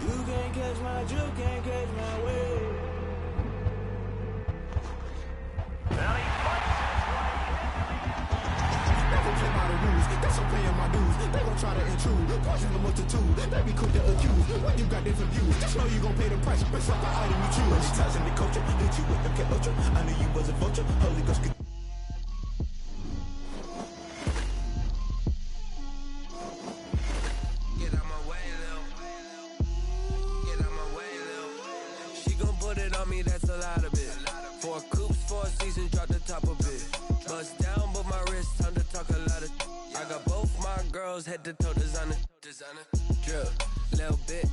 You can't catch my wave. Now he fights his way Never play by the rules, that's so paying my dues. They gon' try to intrude, poison the multitude. They be quick to accuse, when you got different views. Just know you gon' pay the price, but fuck the item you choose. Many times in the culture, hit you with the Kelocha. I knew you was a vulture, Holy Ghost could. Get out my way, Lil. Get out my way, Lil. She gon' put it on me, that's a lot of it. 4 coops, 4 seasons, drop the top of it. Bust down, but my wrist, time to talk a lot of. I got both my girls, head to toe designer. Drip, little bit.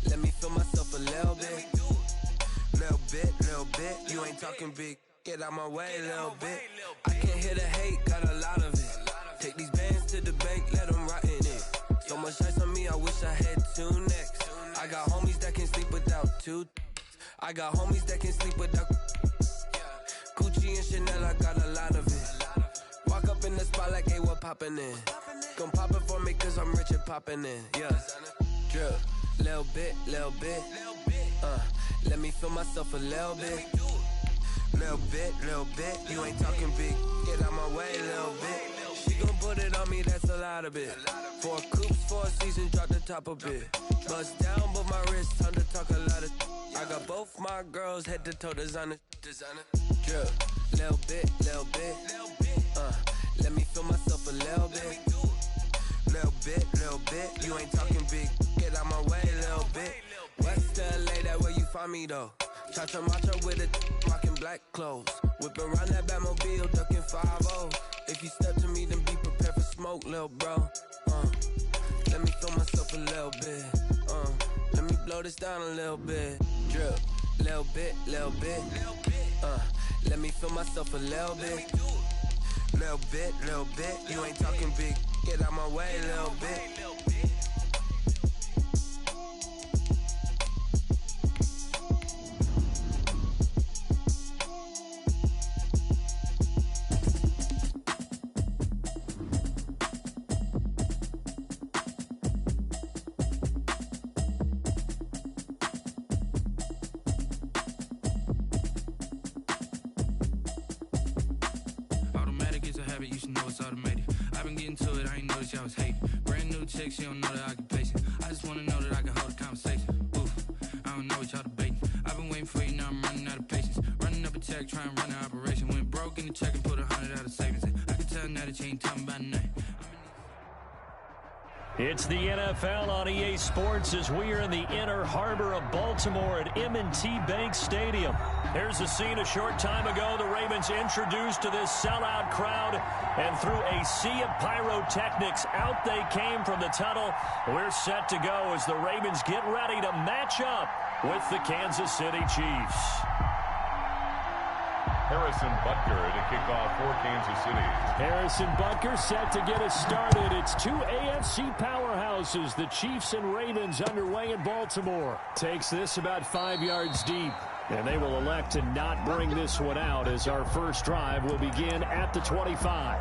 Let me feel myself a little bit. Little bit. You ain't talking big. Get out my way, little bit. I can't hear the hate, got a lot of it. Take these bands to the bank, let them rot in it. So much ice on me, I wish I had 2 necks. I got homies that can sleep without 2. I got homies that can sleep without Gucci and Chanel, I got a lot of it. Walk up in the spot like, hey, what poppin' in? Gon' pop it for me cause I'm rich and poppin' in. Yeah, drip, little bit. Let me feel myself a little bit. Little bit. You ain't talking big. Get out my way, little bit. She gon' put it on me, that's a lot of it. 4 coops, 4 seasons, drop the top a bit. Bust down, but my wrist, time to talk a lot of. I got both my girls, head to toe designer. Drip, little bit. Let me feel myself a little bit. Little bit. You ain't talking big. Get out my way, little bit. West LA, that where you find me though. Cha-cha matcha with a rockin' black clothes. Whip around that Batmobile, ducking 5-0. If you step to me, then be prepared for smoke, lil' bro. Let me feel myself a little bit. Let me blow this down a little bit. Drip, little bit. Let me feel myself a little bit. Little bit. You ain't talking big. Get out my way, little bit. She don't know the occupation. I just wanna know that I can hold a conversation. Oof, I don't know what y'all debating. I've been waiting for you, now I'm running out of patience. Running up a check, trying to run an operation. Went broke in the check and put 100 out of savings. I can tell now that you ain't talking about nothing. It's the NFL on EA Sports as we are in the inner harbor of Baltimore at M&T Bank Stadium. Here's the scene a short time ago. The Ravens introduced to this sellout crowd, and through a sea of pyrotechnics, out they came from the tunnel. We're set to go as the Ravens get ready to match up with the Kansas City Chiefs. Harrison Butker to kick off for Kansas City. Harrison Butker set to get us started. It's 2 AFC powerhouses, the Chiefs and Ravens, underway in Baltimore. Takes this about 5 yards deep. And they will elect to not bring this one out as our first drive will begin at the 25.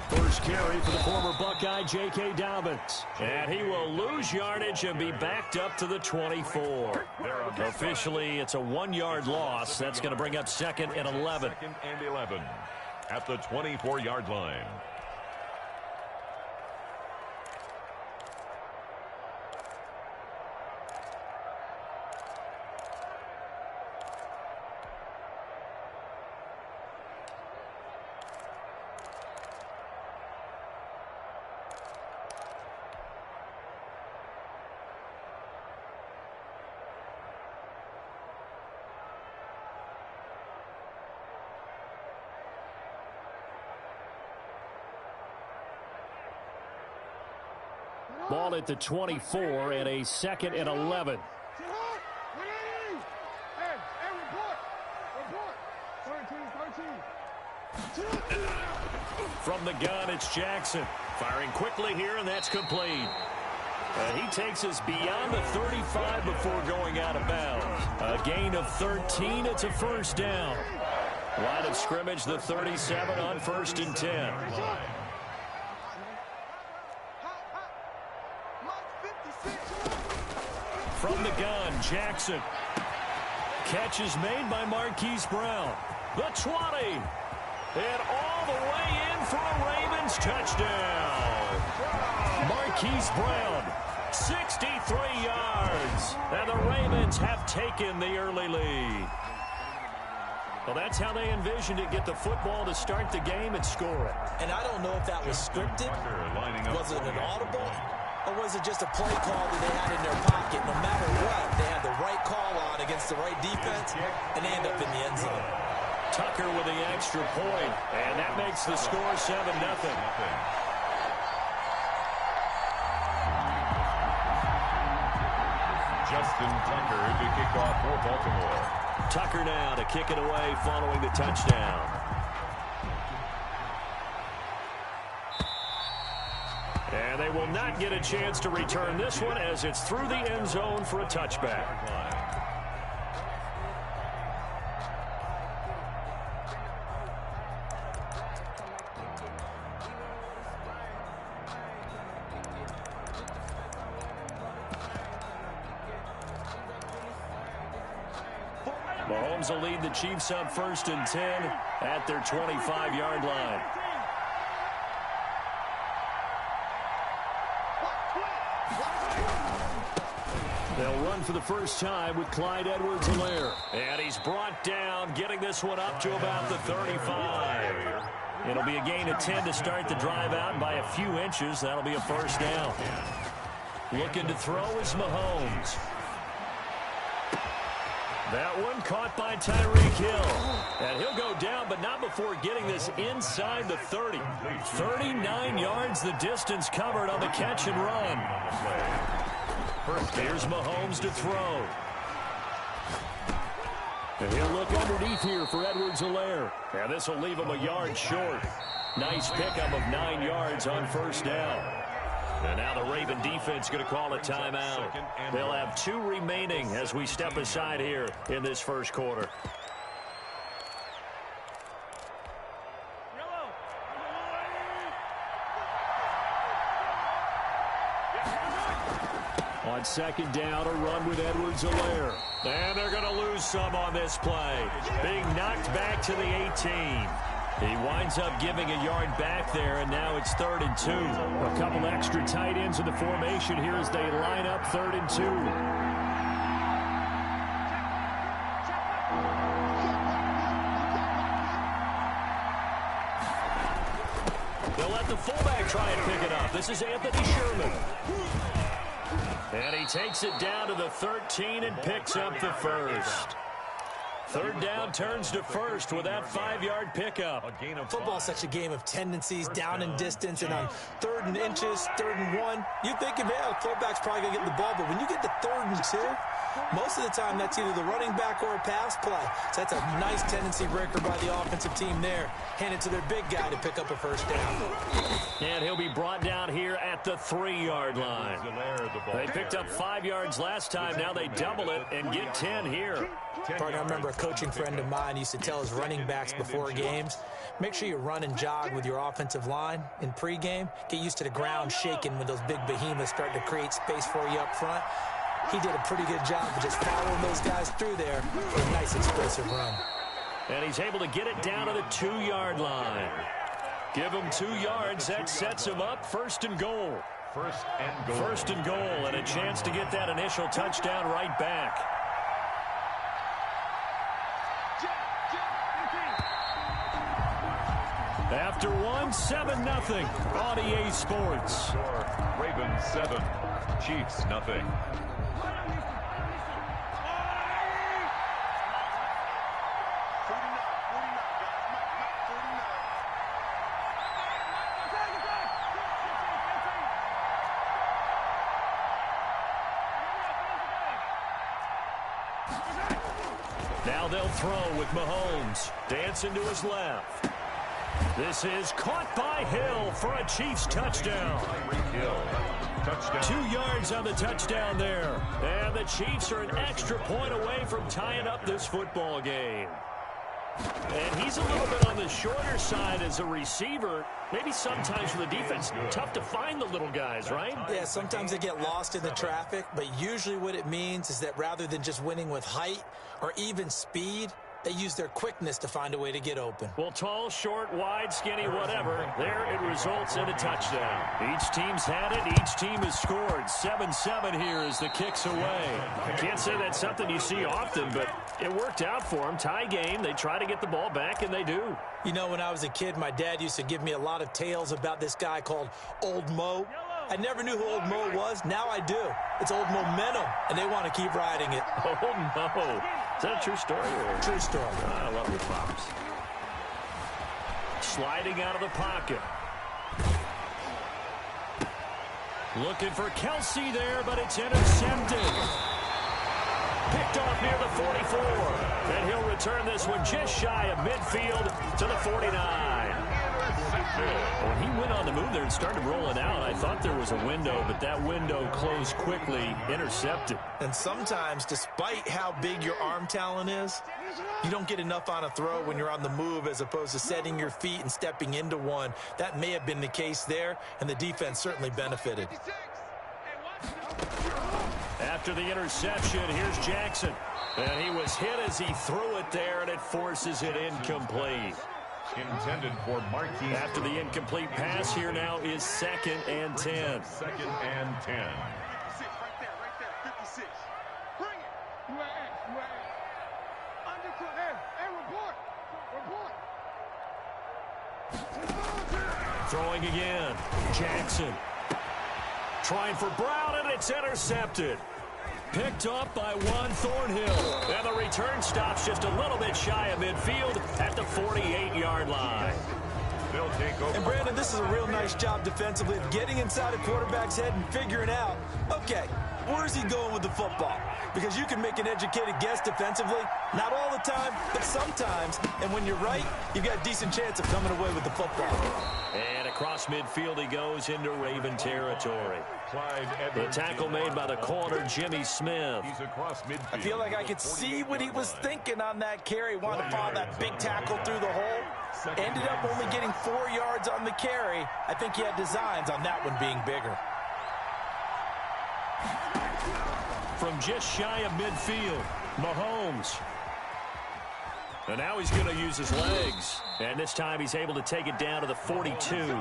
First carry for the former Buckeye, J.K. Dobbins. And he will lose yardage and be backed up to the 24. Officially, it's a 1-yard loss. That's going to bring up 2nd and 11. 2nd and 11 at the 24-yard line. Ball at the 24 and a 2nd and 11. From the gun, it's Jackson. Firing quickly here, and that's complete. And he takes us beyond the 35 before going out of bounds. A gain of 13. It's a first down. Line of scrimmage, the 37 on 1st and 10. From the gun, Jackson. Catch is made by Marquise Brown. The 20. And all the way in for a Ravens touchdown. Marquise Brown, 63 yards. And the Ravens have taken the early lead. Well, that's how they envisioned it. Get the football to start the game and score it. And I don't know if that was scripted. Was it an audible? Or was it just a play call that they had in their pocket? No matter what, they had the right call on against the right defense, and they end up in the end zone. Tucker with the extra point, and that makes the score 7-0. Justin Tucker to kick off for Baltimore. Tucker now to kick it away following the touchdown. And they will not get a chance to return this one as it's through the end zone for a touchback. Mahomes will lead the Chiefs up 1st and 10 at their 25-yard line. They'll run for the first time with Clyde Edwards-Helaire. And he's brought down, getting this one up to about the 35. It'll be a gain of 10 to start the drive out by a few inches. That'll be a first down. Looking to throw is Mahomes. That one caught by Tyreek Hill. And he'll go down, but not before getting this inside the 30. 39 yards the distance covered on the catch and run. Here's Mahomes to throw. And he'll look underneath here for Edwards-Helaire. And this will leave him a yard short. Nice pickup of 9 yards on first down. And now the Raven defense going to call a timeout. They'll have 2 remaining as we step aside here in this first quarter. On second down, a run with Edwards-Helaire. And they're going to lose some on this play. Being knocked back to the 18. He winds up giving a yard back there, and now it's 3rd and 2. A couple extra tight ends in the formation here as they line up 3rd and 2. They'll let the fullback try and pick it up. This is Anthony Sherman. And he takes it down to the 13 and picks up the first. 3rd down turns to first with that 5-yard pickup. Football's such a game of tendencies, down and distance, and on 3rd and inches, 3rd and 1, you think, yeah, the fullback's probably going to get the ball, but when you get to 3rd and 2, most of the time that's either the running back or a pass play. So that's a nice tendency breaker by the offensive team there. Hand it to their big guy to pick up a first down. And he'll be brought down here at the 3-yard line. They picked up 5 yards last time. Now they double it and get 10 here. Partner, I remember a coaching friend of mine used to tell his running backs before games, make sure you run and jog with your offensive line in pregame. Get used to the ground shaking when those big behemoths start to create space for you up front. He did a pretty good job of just following those guys through there for a nice explosive run. And he's able to get it down to the 2-yard line. Give him 2 yards. That sets him up 1st and goal. 1st and goal, and a chance to get that initial touchdown right back. After one, 7-0 on EA Sports. Ravens 7, Chiefs nothing. Now they'll throw with Mahomes. Dancing to his left. This is caught by Hill for a Chiefs touchdown. Hill, touchdown. 2 yards on the touchdown there. And the Chiefs are an extra point away from tying up this football game. And he's a little bit on the shorter side as a receiver. Maybe sometimes for the defense, tough to find the little guys, right? Yeah, sometimes they get lost in the traffic, but usually what it means is that rather than just winning with height or even speed, they use their quickness to find a way to get open. Well, tall, short, wide, skinny, whatever, there it results in a touchdown. Each team's had it. Each team has scored. 7-7 here as the kick's away. I can't say that's something you see often, but it worked out for them. Tie game. They try to get the ball back, and they do. You know, when I was a kid, my dad used to give me a lot of tales about this guy called Old Mo. I never knew who Old Mo was. Now I do. It's Old Momentum, and they want to keep riding it. Old Mo. Is that a true story? Or? True story. I love your pops. Sliding out of the pocket. Looking for Kelsey there, but it's intercepted. Picked off near the 44. And he'll return this one just shy of midfield to the 49. When he went on the move there and started rolling out, I thought there was a window, but that window closed quickly, intercepted. And sometimes, despite how big your arm talent is, you don't get enough on a throw when you're on the move as opposed to setting your feet and stepping into one. That may have been the case there, and the defense certainly benefited. After the interception, here's Jackson. And he was hit as he threw it there, and it forces it incomplete. Intended for Marquis. After the incomplete pass, here now is 2nd and 10. 2nd and 10. 56, right there, 56. Bring it. You at undercut. Hey, report. Throwing again. Jackson. Trying for Brown, and it's intercepted. Picked up by Juan Thornhill. And the return stops just a little bit shy of midfield at the 48-yard line. They'll take over. And, Brandon, this is a real nice job defensively of getting inside a quarterback's head and figuring out, okay, where's he going with the football? Because you can make an educated guess defensively. Not all the time, but sometimes. And when you're right, you've got a decent chance of coming away with the football. And across midfield he goes into Raven territory. The tackle made by the corner, Jimmy Smith. He's across midfield. I feel like I could see what he was thinking on that carry. Wanted to follow that big tackle through the hole. Ended up only getting 4 yards on the carry. I think he had designs on that one being bigger. From just shy of midfield, Mahomes. And now he's going to use his legs. And this time he's able to take it down to the 42.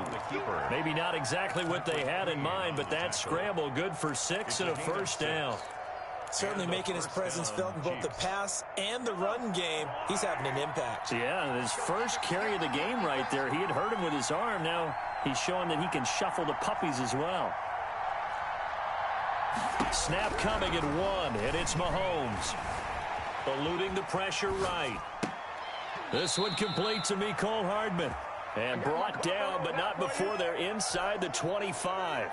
Maybe not exactly what they had in mind, but that scramble good for 6 and a first down. Certainly making his presence felt in both the pass and the run game. He's having an impact. Yeah, his first carry of the game right there. He had hurt him with his arm. Now he's showing that he can shuffle the puppies as well. Snap coming at 1, and it's Mahomes. Eluding the pressure right. This one complete to Mecole Hardman. And brought down, but not before they're inside the 25.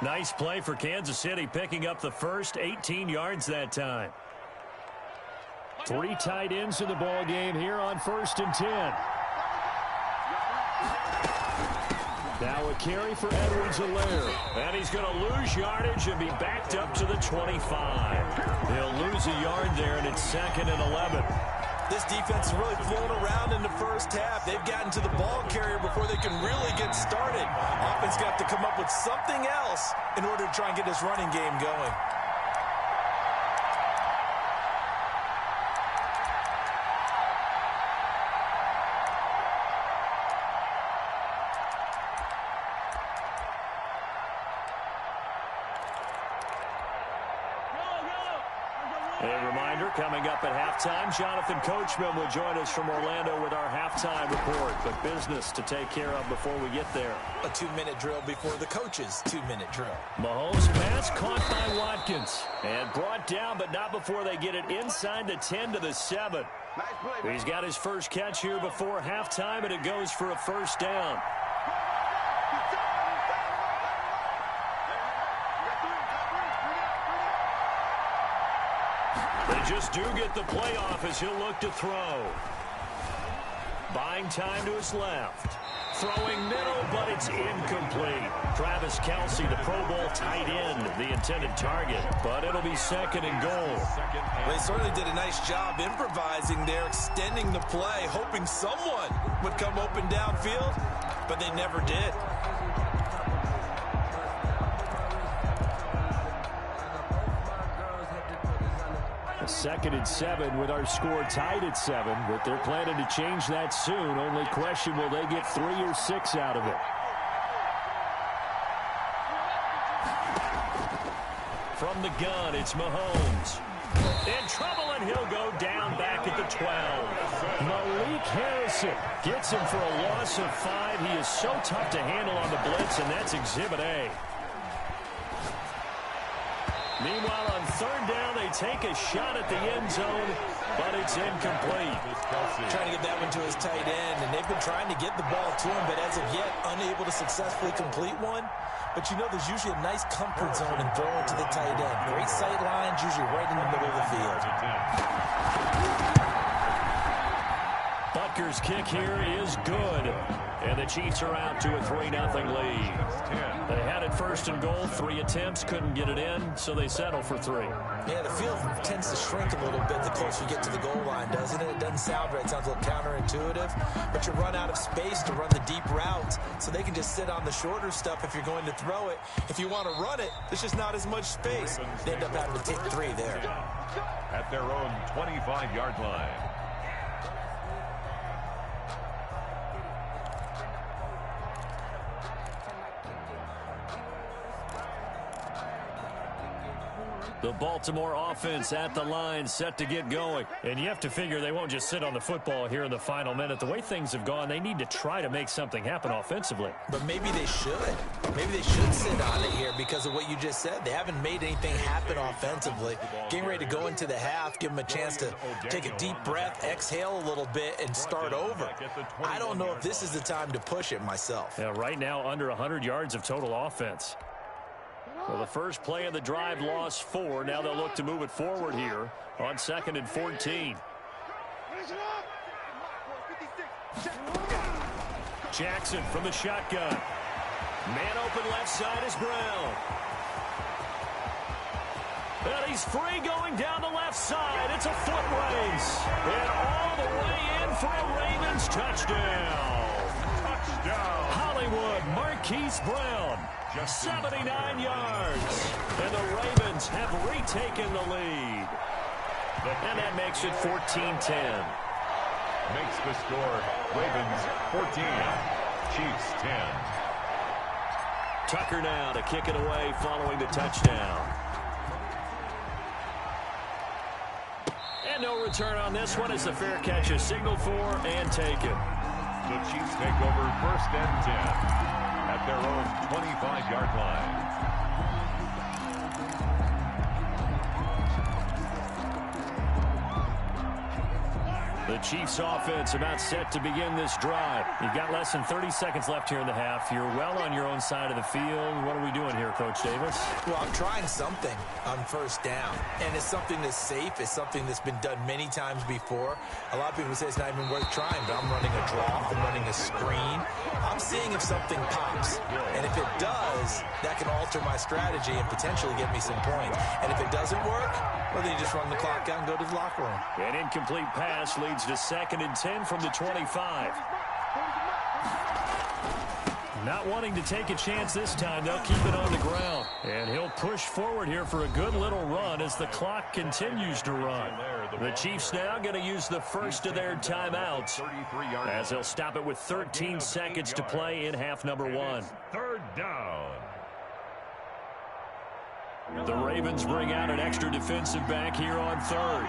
Nice play for Kansas City, picking up the first 18 yards that time. 3 tight ends in the ball game here on 1st and 10. Now a carry for Edwards-Helaire. And he's going to lose yardage and be backed up to the 25. He'll lose a yard there, and it's 2nd and 11. This defense is really flown around in the first half. They've gotten to the ball carrier before they can really get started. Offense got to come up with something else in order to try and get this running game going. A reminder, coming up at halftime, Jonathan Coachman will join us from Orlando with our halftime report. But business to take care of before we get there. A 2-minute drill before the coach's 2-minute drill. Mahomes' pass caught by Watkins. And brought down, but not before they get it inside the 10 to the 7. He's got his first catch here before halftime, and it goes for a first down. They just do get the playoff as he'll look to throw. Buying time to his left. Throwing middle, but it's incomplete. Travis Kelce, the Pro Bowl tight end, the intended target. But it'll be second and goal. They certainly did a nice job improvising there, extending the play, hoping someone would come open downfield, but they never did. Second and 7 with our score tied at 7, but they're planning to change that soon. Only question, will they get 3 or 6 out of it? From the gun, it's Mahomes. In trouble, and he'll go down back at the 12. Malik Harrison gets him for a loss of 5. He is so tough to handle on the blitz, and that's Exhibit A. Meanwhile, on third down, they take a shot at the end zone, but it's incomplete. Trying to get that one to his tight end, and they've been trying to get the ball to him, but as of yet, unable to successfully complete one. But you know, there's usually a nice comfort zone in throwing to the tight end. Great sight lines, usually right in the middle of the field. Butker's kick here is good. And the Chiefs are out to a 3-0 lead. They had it first and goal, 3 attempts, couldn't get it in, so they settle for 3. Yeah, the field tends to shrink a little bit the closer you get to the goal line, doesn't it? It doesn't sound right. It sounds a little counterintuitive. But you run out of space to run the deep routes, so they can just sit on the shorter stuff if you're going to throw it. If you want to run it, there's just not as much space. They end up having to take 3 there. At their own 25-yard line. The Baltimore offense at the line, set to get going. And you have to figure they won't just sit on the football here in the final minute. The way things have gone, they need to try to make something happen offensively. But maybe they should. Maybe they should sit on it here because of what you just said. They haven't made anything happen offensively. Getting ready to go into the half, give them a chance to take a deep breath, exhale a little bit, and start over. I don't know if this is the time to push it myself. Yeah, right now under 100 yards of total offense. Well, the first play of the drive lost 4. Now they'll look to move it forward here on 2nd and 14. Jackson from the shotgun. Man open left side is Brown. And he's free going down the left side. It's a foot race. And all the way in for a Ravens touchdown. Hollywood Marquise Brown. 79 yards. And the Ravens have retaken the lead. And that makes it 14-10. Makes the score Ravens 14, Chiefs 10. Tucker now to kick it away following the touchdown. And no return on this one as the fair catch is signaled for and taken. The Chiefs take over 1st and 10 at their own 25-yard line. The Chiefs offense about set to begin this drive. You've got less than 30 seconds left here in the half. You're well on your own side of the field. What are we doing here, Coach Davis? Well, I'm trying something on 1st down. And it's something that's safe. It's something that's been done many times before. A lot of people say it's not even worth trying, but I'm running a draw. I'm running a screen. I'm seeing if something pops. And if it does, that can alter my strategy and potentially get me some points. And if it doesn't work, well, then you just run the clock out and go to the locker room. An incomplete pass leads to 2nd and 10 from the 25. Not wanting to take a chance this time, they'll keep it on the ground. And he'll push forward here for a good little run as the clock continues to run. The Chiefs now going to use the first of their timeouts as they'll stop it with 13 seconds to play in half number 1. 3rd down. The Ravens bring out an extra defensive back here on 3rd.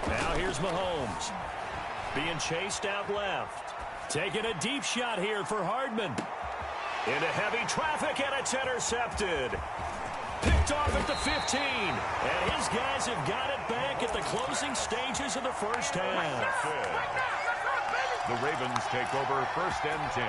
Now here's Mahomes. Being chased out left. Taking a deep shot here for Hardman. Into heavy traffic, and it's intercepted. Picked off at the 15. And his guys have got it back at the closing stages of the first half. The Ravens take over 1st and 10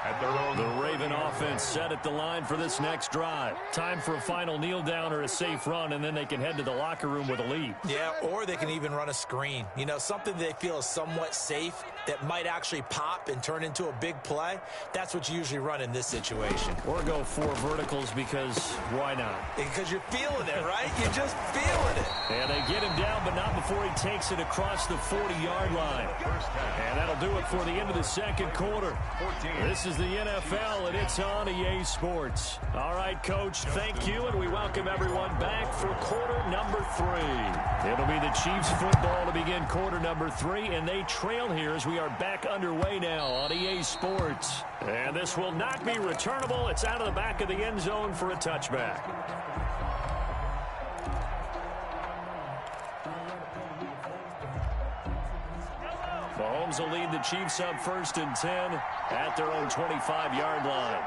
at their own. The Raven offense set at the line for this next drive. Time for a final kneel down or a safe run, and then they can head to the locker room with a lead. Yeah, or they can even run a screen. You know, something they feel is somewhat safe that might actually pop and turn into a big play. That's what you usually run in this situation. Or go 4 verticals because why not? Because you're feeling it, right? You're just feeling it. And they get him down, but not before he takes it across the 40-yard line. And that'll do it for the end of the second quarter. This is the NFL, and it's on EA Sports. All right, Coach, thank you, and we welcome everyone back for quarter number 3. It'll be the Chiefs football to begin quarter number 3, and they trail here as we are back underway now on EA Sports. And this will not be returnable. It's out of the back of the end zone for a touchback. Mahomes will lead the Chiefs up 1st and 10 at their own 25-yard line.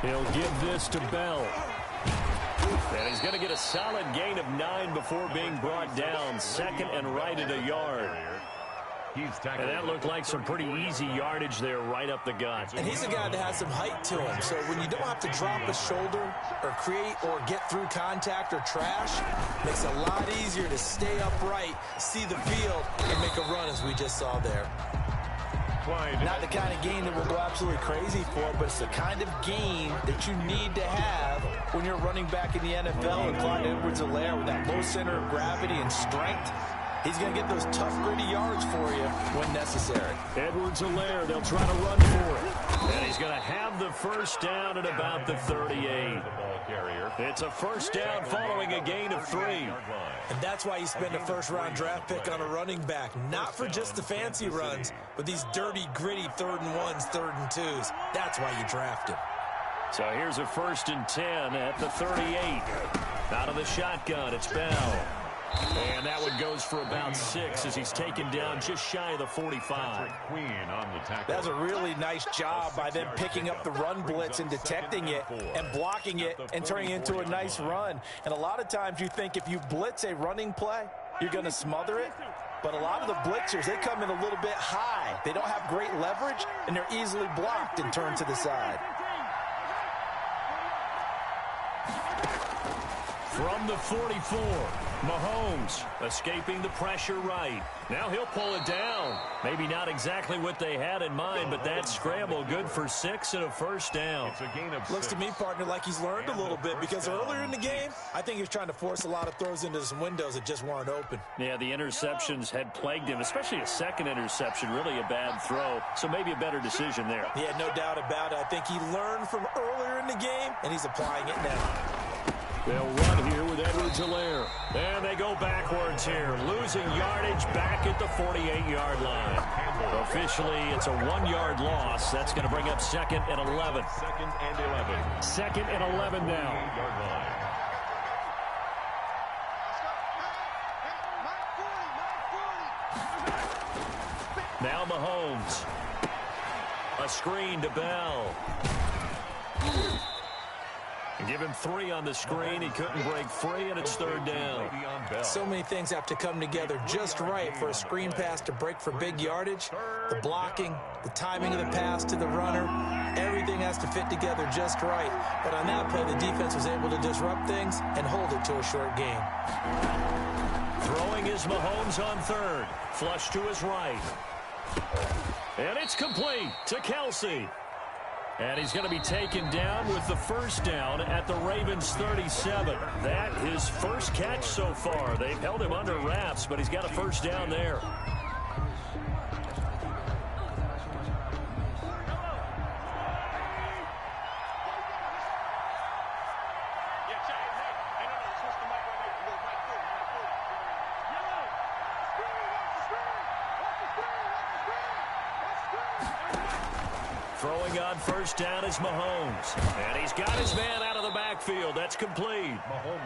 He'll give this to Bell. And he's going to get a solid gain of 9 before being brought down. 2nd and right at a yard. And that looked like some pretty easy yardage there right up the gut. And he's a guy that has some height to him. So when you don't have to drop a shoulder or create or get through contact or trash, makes it a lot easier to stay upright, see the field, and make a run as we just saw there. Not the kind of gain that will go absolutely crazy for, but it's the kind of gain that you need to have when you're running back in the NFL. And Clyde Edwards-Helaire with that low center of gravity and strength, he's going to get those tough, gritty yards for you when necessary. Edwards-Helaire, they'll try to run for it. And he's going to have the first down at about the 38. It's a first down following a gain of 3. And that's why you spend a first-round draft pick on a running back. Not for just the fancy runs, but these dirty, gritty 3rd and 1s, 3rd and 2s. That's why you draft him. So here's a 1st and 10 at the 38. Out of the shotgun, it's Bell. And that one goes for about 6 as he's taken down just shy of the 45. That's a really nice job by them picking up the run blitz and detecting it and blocking it and turning it into a nice run. And a lot of times you think if you blitz a running play, you're going to smother it. But a lot of the blitzers, they come in a little bit high. They don't have great leverage, and they're easily blocked and turned to the side. From the 44, Mahomes escaping the pressure right. Now he'll pull it down. Maybe not exactly what they had in mind, but that scramble good for 6 and a first down. Looks to me, partner, like he's learned a little bit because earlier in the game, I think he was trying to force a lot of throws into some windows that just weren't open. Yeah, the interceptions had plagued him, especially a second interception, really a bad throw. So maybe a better decision there. Yeah, no doubt about it. I think he learned from earlier in the game, and he's applying it now. They'll run here with Edwards-Helaire. And they go backwards here, losing yardage back at the 48-yard line. Officially, it's a 1-yard loss. That's going to bring up 2nd and 11. 2nd and 11. 2nd and 11 now. Now Mahomes. A screen to Bell. Give him 3 on the screen. He couldn't break free, and it's 3rd down. So many things have to come together just right for a screen pass to break for big yardage. The blocking, the timing of the pass to the runner, everything has to fit together just right. But on that play, the defense was able to disrupt things and hold it to a short gain. Throwing is Mahomes on 3rd. Flush to his right. And it's complete to Kelsey. And he's going to be taken down with the first down at the Ravens 37. That his first catch so far. They've held him under wraps, but he's got a first down there. Throwing on first down is Mahomes. And he's got his man out of the backfield. That's complete.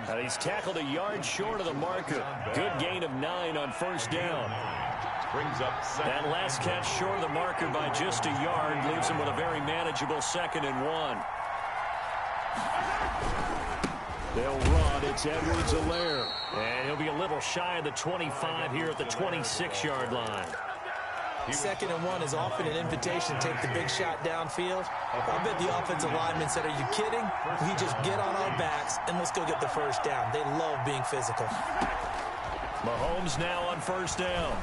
And he's tackled a yard short of the marker. Good gain of 9 on first down. Brings up that last catch short of the marker by just a yard leaves him with a very manageable 2nd and 1. They'll run. It's Edwards-Helaire. And he'll be a little shy of the 25 here at the 26-yard line. 2nd and 1 is often an invitation to take the big shot downfield. I bet the offensive lineman said, are you kidding? We just get on our backs and let's go get the first down. They love being physical. Mahomes now on first down.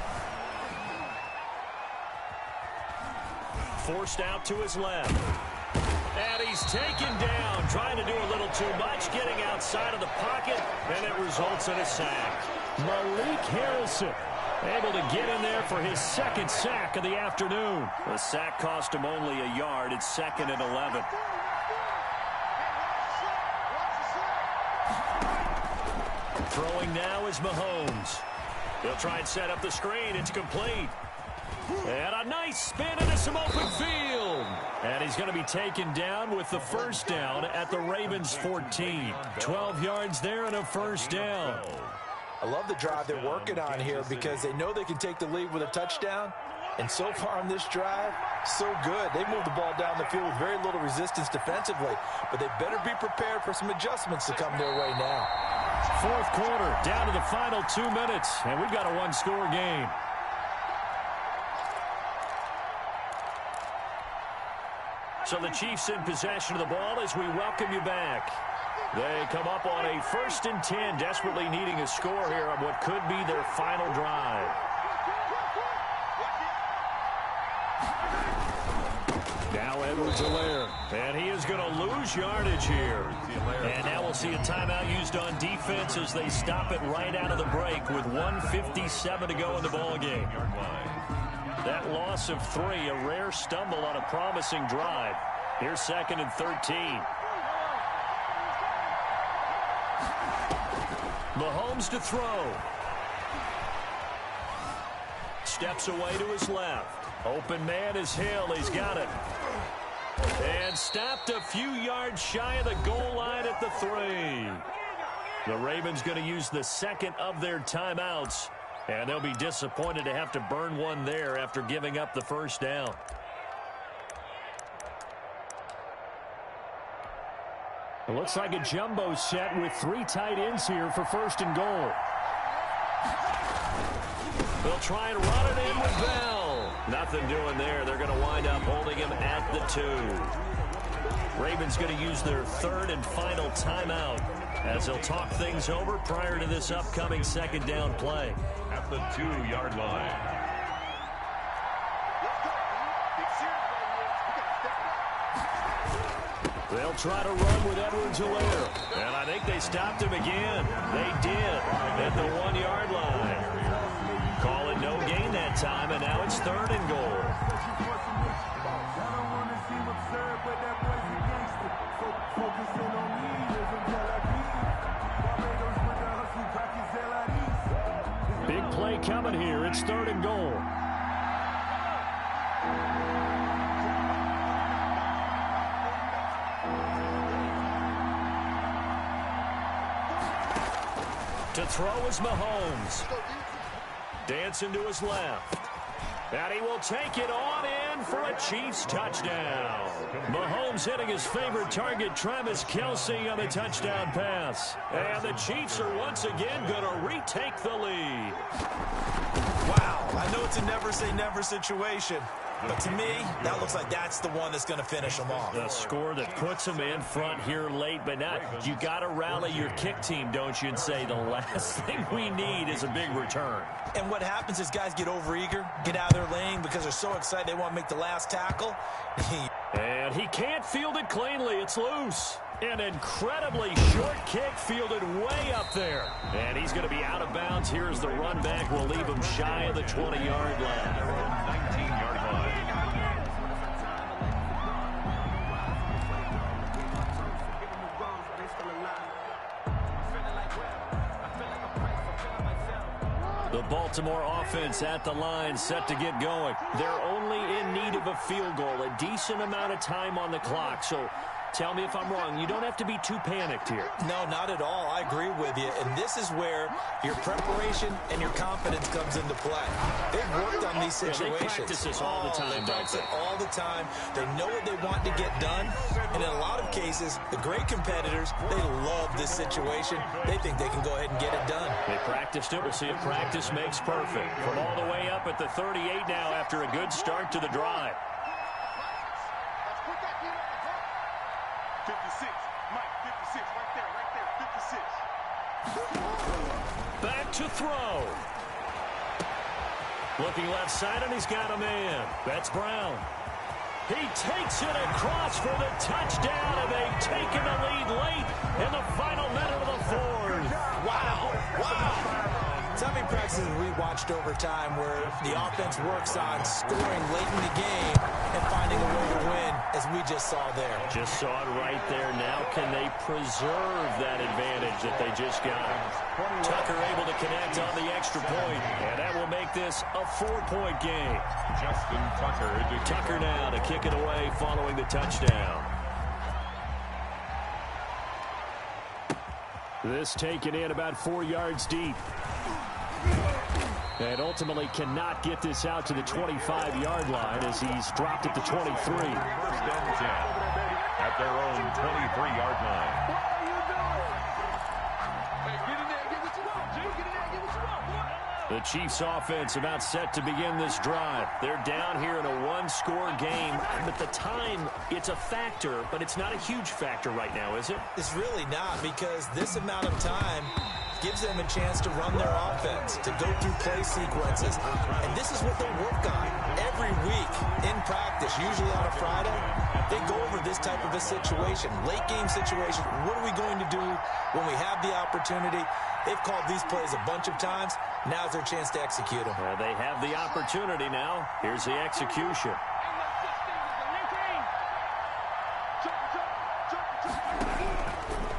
Forced out to his left. And he's taken down, trying to do a little too much, getting outside of the pocket, and it results in a sack. Malik Harrison able to get in there for his 2nd sack of the afternoon. The sack cost him only a yard. It's 2nd and 11. Throwing now is Mahomes. He'll try and set up the screen. It's complete. And a nice spin into some open field. And he's going to be taken down with the first down at the Ravens 14. 12 yards there and a first down. I love the drive they're working on here because they know they can take the lead with a touchdown. And so far on this drive, so good. They moved the ball down the field with very little resistance defensively. But they better be prepared for some adjustments to come their way now. 4th quarter, down to the final 2 minutes. And we've got a one-score game. So the Chiefs in possession of the ball as we welcome you back. They come up on a 1st and 10, desperately needing a score here on what could be their final drive. Now Edwards-Helaire, and he is going to lose yardage here. And now we'll see a timeout used on defense as they stop it right out of the break with 1:57 to go in the ballgame. That loss of 3, a rare stumble on a promising drive. Here's 2nd and 13. Mahomes to throw. Steps away to his left. Open man is Hill. He's got it. And stopped a few yards shy of the goal line at the 3. The Ravens going to use the 2nd of their timeouts. And they'll be disappointed to have to burn one there after giving up the first down. It looks like a jumbo set with 3 tight ends here for 1st and goal. They'll try and run it in with Bell. Nothing doing there. They're going to wind up holding him at the 2. Ravens going to use their 3rd and final timeout as they'll talk things over prior to this upcoming 2nd down play. At the 2-yard line. They'll try to run with Edwards-Helaire. And I think they stopped him again. They did at the 1-yard line. Call it no gain that time, and now it's 3rd and goal. Big play coming here. It's 3rd and goal. To throw is Mahomes. Dancing to his left. And he will take it on in for a Chiefs touchdown. Mahomes hitting his favorite target, Travis Kelce, on the touchdown pass. And the Chiefs are once again going to retake the lead. Wow, I know it's a never-say-never situation. But to me, that looks like that's the one that's going to finish them off. The score that puts them in front here late, but not. You got to rally your kick team, don't you, and say the last thing we need is a big return. And what happens is guys get overeager, get out of their lane because they're so excited they want to make the last tackle. And he can't field it cleanly. It's loose. An incredibly short kick fielded way up there. And he's going to be out of bounds here as the run back will leave him shy of the 20-yard line. 19-yard line. The Baltimore offense at the line, set to get going. They're only in need of a field goal, a decent amount of time on the clock. So Tell me if I'm wrong. You don't have to be too panicked here. No, not at all. I agree with you. And this is where your preparation and your confidence comes into play. They've worked on these situations. Yeah, they practice this all the time. They practice it all the time. They know what they want to get done. And in a lot of cases, the great competitors, they love this situation. They think they can go ahead and get it done. They practiced it. We'll see if practice makes perfect. From all the way up at the 38 now after a good start to the drive. 56, Mike, 56, right there, 56. Back to throw. Looking left side, and he's got a man. That's Brown. He takes it across for the touchdown, and they've taken the lead late in the final minute of the fourth. Wow. Wow. Some practices we watched over time where the offense works on scoring late in the game and finding a way to win, as we just saw there. Just saw it right there. Now can they preserve that advantage that they just got? Tucker able to connect on the extra point, and that will make this a 4-point game. Justin Tucker. Tucker now to kick it away following the touchdown. This taken in about 4 yards deep. And ultimately cannot get this out to the 25-yard line as he's dropped at the 23. First and 10 at their own 23-yard line. The Chiefs offense about set to begin this drive. They're down here in a one-score game. But the time, it's a factor, but it's not a huge factor right now, is it? It's really not, because this amount of time gives them a chance to run their offense, to go through play sequences. And this is what they work on every week in practice, usually on a Friday. They go over this type of a situation, late game situation. What are we going to do when we have the opportunity? They've called these plays a bunch of times. Now's their chance to execute them. They have the opportunity now. Here's the execution.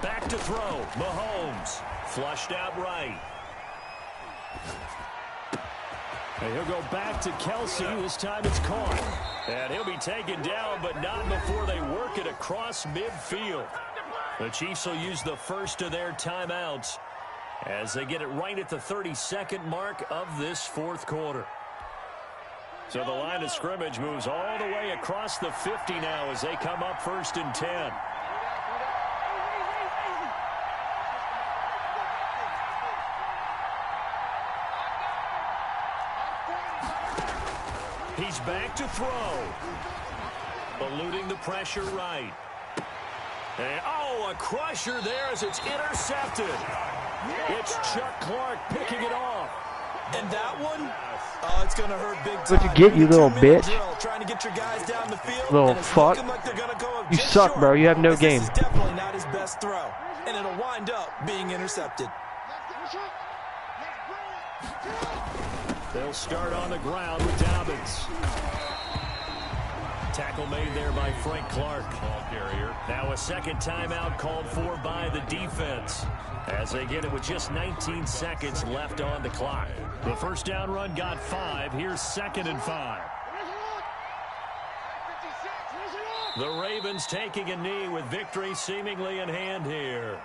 Back to throw. Mahomes. Flushed out right. And he'll go back to Kelsey. This time it's caught. And he'll be taken down, but not before they work it across midfield. The Chiefs will use the first of their timeouts as they get it right at the 32nd mark of this fourth quarter. So the line of scrimmage moves all the way across the 50 now as they come up 1st and 10. He's back to throw. Eluding the pressure right. And, a crusher there as it's intercepted. It's Chuck Clark picking it off. And that one, it's going to hurt big time. What'd you get, you little bitch? Trying to get your guys down the field, little fuck. Like you suck, short. bro. You have no game. This is definitely not his best throw. And it'll wind up being intercepted. They'll start on the ground with Dobbins. Tackle made there by Frank Clark. Ball carrier. Now a second timeout called for by the defense as they get it with just 19 seconds left on the clock. The first down run got 5. Here's 2nd and 5. The Ravens taking a knee with victory seemingly in hand here.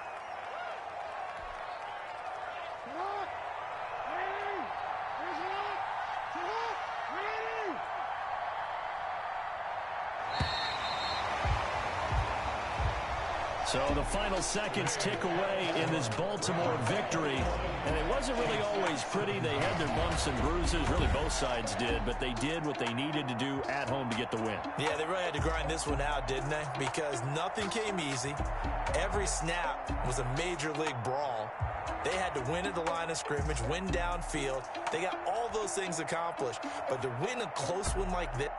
So the final seconds tick away in this Baltimore victory. And it wasn't really always pretty. They had their bumps and bruises. Really, both sides did. But they did what they needed to do at home to get the win. Yeah, they really had to grind this one out, didn't they? Because nothing came easy. Every snap was a major league brawl. They had to win at the line of scrimmage, win downfield. They got all those things accomplished. But to win a close one like this...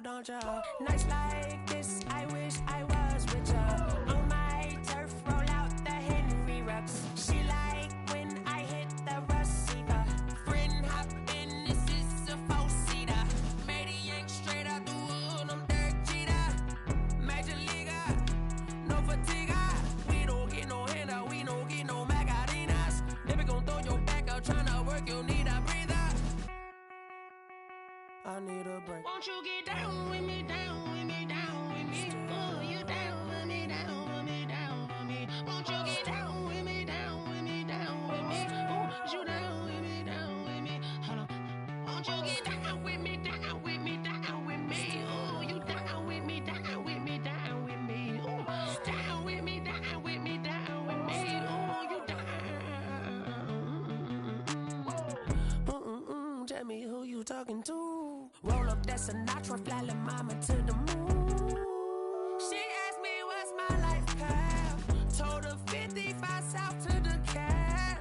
don't ya? Nights like this, I wish I was with ya. On my turf, roll out the Henry Rux. She like when I hit the receiver. Friend hop in, this is a four-seater. Made a yank straight out the wood, I'm Derek Jeter. Major leaguer, no fatigue. We don't get no handout, we don't get no Macarinas. Never gon' throw your back out, tryna work, you need a breather. I need a break. Won't you get down with me, down with me, down with me? Oh, you down with me, down with me, down with me. Won't you get down with me, down with me, down with me? Oh, you down with me, down with me? Hold on. Won't you get down with me, down with me, down with me? Oh, you down with me, down with me, down with me? Oh, down with me, down with me, down with me? Oh, you down? Tell me who you talking to. Roll up that Sinatra, fly la mama to the moon. She asked me what's my life path. Told her 55 south to the cab.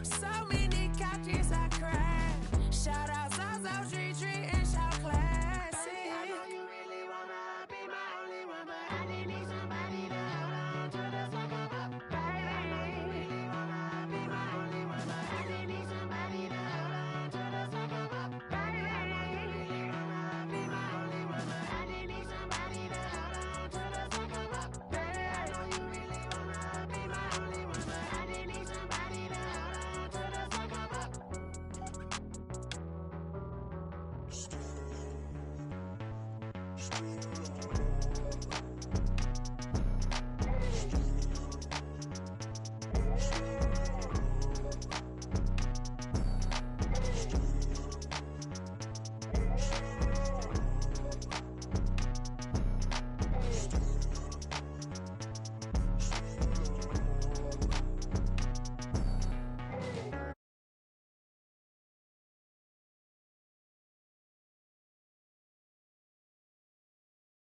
So many couches I cried. Shout out South Street and shout classic. I know you really wanna be my only one, but I didn't need somebody to hold on to the second up. Baby, I know you really wanna be my only one, but I didn't need somebody to hold on to the second up. Baby, I know you really wanna be my only one, but I didn't need somebody to hold on to the second up. Baby, I know you really wanna be my only one, but I didn't need somebody to hold on to the second up. Street